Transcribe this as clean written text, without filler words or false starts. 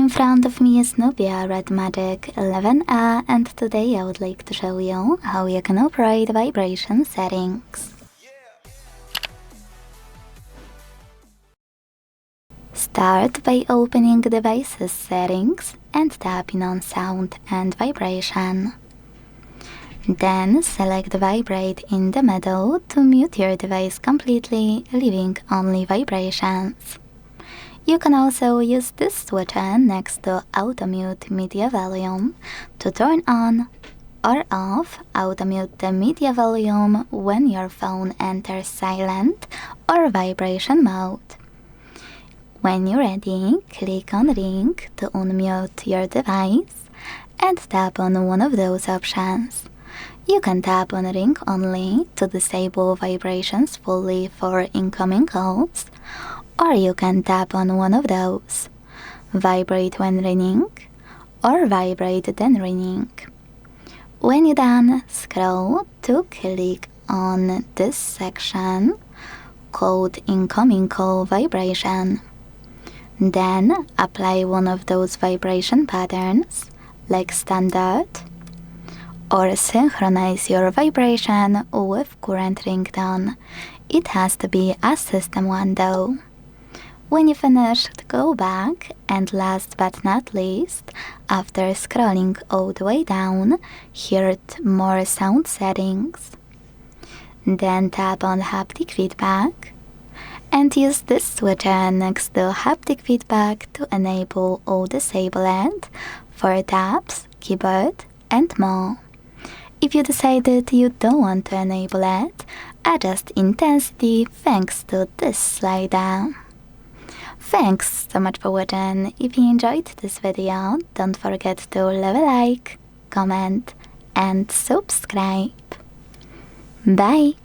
In front of me is Nubia RedMagic 11A, and today I would like to show you how you can operate vibration settings. Start by opening Devices Settings and tapping on Sound and Vibration. Then select Vibrate in the middle to mute your device completely, leaving only vibrations. You can also use this switcher next to Automute Media Volume to turn on or off Automute the media volume when your phone enters silent or vibration mode. When you're ready, click on Ring to unmute your device and tap on one of those options. You can tap on Ring only to disable vibrations fully for incoming calls, or you can tap on one of those, Vibrate when ringing, or Vibrate then ringing. When you're done, scroll to click on this section called Incoming Call Vibration. Then apply one of those vibration patterns, like standard, or synchronize your vibration with current ringtone. It has to be a system one though. When you finished, go back, and last but not least, after scrolling all the way down, hit More Sound Settings. Then tap on Haptic Feedback, and use this switcher next to Haptic Feedback to enable or disable it for taps, keyboard, and more. If you decided you don't want to enable it, adjust intensity thanks to this slider. Thanks so much for watching. If you enjoyed this video, don't forget to leave a like, comment, and subscribe. Bye!